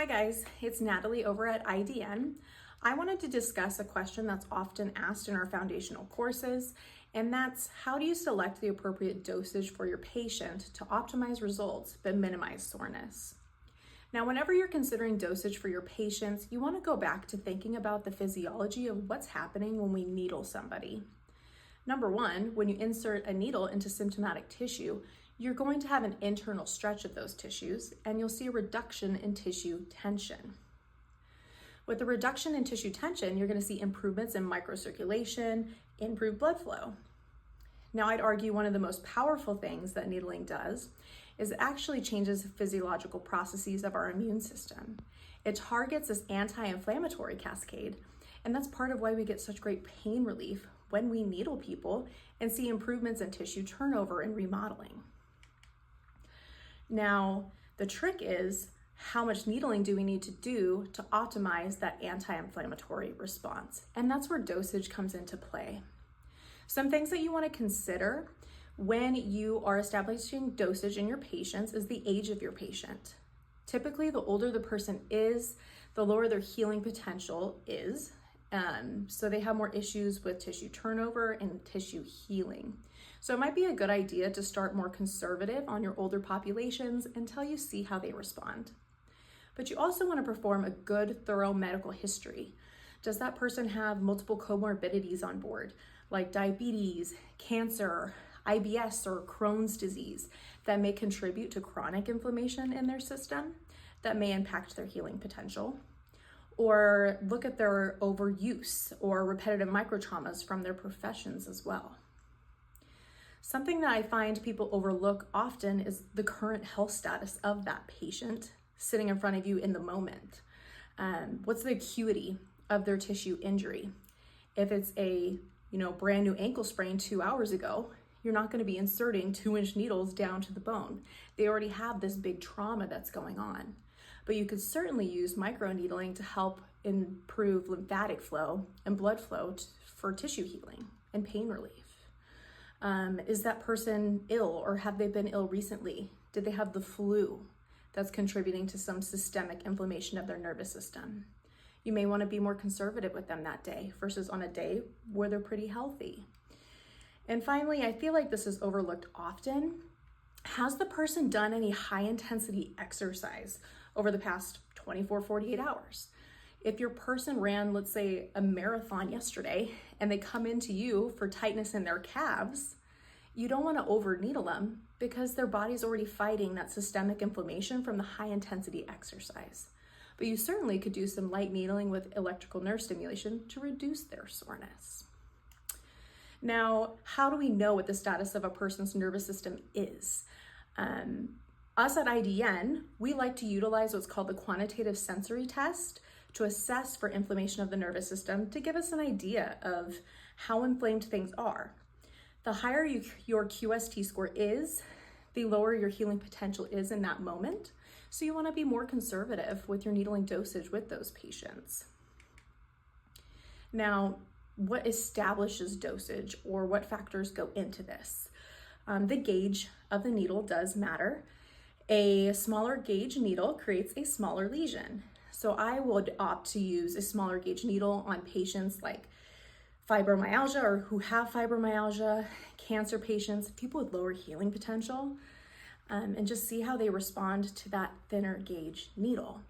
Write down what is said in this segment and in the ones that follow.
Hi guys, it's Natalie over at IDN. I wanted to discuss a question that's often asked in our foundational courses, and that's how do you select the appropriate dosage for your patient to optimize results but minimize soreness? Now, whenever you're considering dosage for your patients, you want to go back to thinking about the physiology of what's happening when we needle somebody. Number one, when you insert a needle into symptomatic tissue, you're going to have an internal stretch of those tissues, and you'll see a reduction in tissue tension. With the reduction in tissue tension, you're going to see improvements in microcirculation, improved blood flow. Now, I'd argue one of the most powerful things that needling does is it actually changes physiological processes of our immune system. It targets this anti-inflammatory cascade, and that's part of why we get such great pain relief when we needle people and see improvements in tissue turnover and remodeling. Now, the trick is how much needling do we need to do to optimize that anti-inflammatory response? And that's where dosage comes into play. Some things that you want to consider when you are establishing dosage in your patients is the age of your patient. Typically, the older the person is, the lower their healing potential is. So they have more issues with tissue turnover and tissue healing. So it might be a good idea to start more conservative on your older populations until you see how they respond. But you also want to perform a good, thorough medical history. Does that person have multiple comorbidities on board, like diabetes, cancer, IBS, or Crohn's disease that may contribute to chronic inflammation in their system that may impact their healing potential? Or look at their overuse or repetitive microtraumas from their professions as well. Something that I find people overlook often is the current health status of that patient sitting in front of you in the moment. What's the acuity of their tissue injury? If it's a brand new ankle sprain 2 hours ago, you're not going to be inserting 2-inch needles down to the bone. They already have this big trauma that's going on. But you could certainly use microneedling to help improve lymphatic flow and blood flow for tissue healing and pain relief. Is that person ill, or have they been ill recently? Did they have the flu that's contributing to some systemic inflammation of their nervous system? You may want to be more conservative with them that day versus on a day where they're pretty healthy. And finally, I feel like this is overlooked often. Has the person done any high intensity exercise over the past 24, 48 hours? If your person ran, let's say, a marathon yesterday and they come into you for tightness in their calves, you don't want to over needle them because their body's already fighting that systemic inflammation from the high intensity exercise. But you certainly could do some light needling with electrical nerve stimulation to reduce their soreness. Now, how do we know what the status of a person's nervous system is? Us at IDN, we like to utilize what's called the quantitative sensory test to assess for inflammation of the nervous system to give us an idea of how inflamed things are. The higher your QST score is, the lower your healing potential is in that moment. So you want to be more conservative with your needling dosage with those patients. Now, what establishes dosage, or what factors go into this? The gauge of the needle does matter. A smaller gauge needle creates a smaller lesion. So I would opt to use a smaller gauge needle on patients like fibromyalgia or who have fibromyalgia, cancer patients, people with lower healing potential, and just see how they respond to that thinner gauge needle.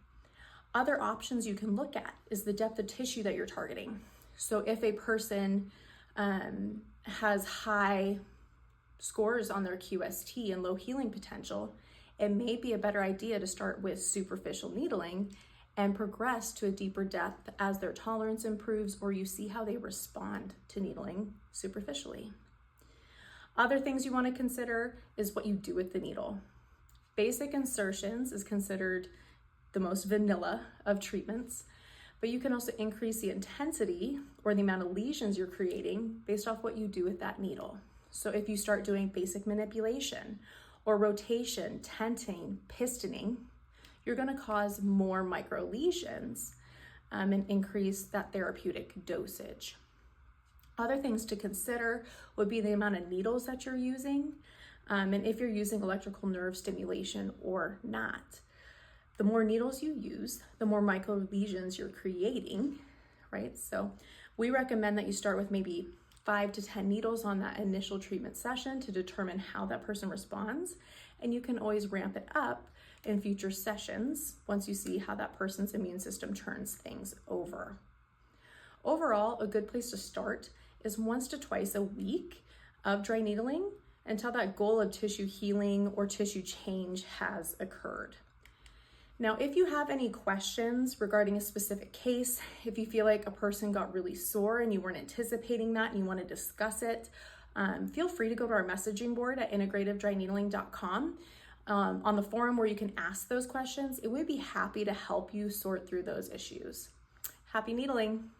Other options you can look at is the depth of tissue that you're targeting. So if a person has high scores on their QST and low healing potential, it may be a better idea to start with superficial needling and progress to a deeper depth as their tolerance improves or you see how they respond to needling superficially. Other things you want to consider is what you do with the needle. Basic insertions is considered the most vanilla of treatments, but you can also increase the intensity or the amount of lesions you're creating based off what you do with that needle. So if you start doing basic manipulation or rotation, tenting, pistoning, you're going to cause more micro lesions and increase that therapeutic dosage. Other things to consider would be the amount of needles that you're using and if you're using electrical nerve stimulation or not. The more needles you use, the more micro lesions you're creating, right? So we recommend that you start with maybe 5 to 10 needles on that initial treatment session to determine how that person responds. And you can always ramp it up in future sessions once you see how that person's immune system turns things over. Overall, a good place to start is once to twice a week of dry needling until that goal of tissue healing or tissue change has occurred. Now, if you have any questions regarding a specific case, if you feel like a person got really sore and you weren't anticipating that and you want to discuss it, feel free to go to our messaging board at integrativedryneedling.com. On the forum where you can ask those questions, it would be happy to help you sort through those issues. Happy needling!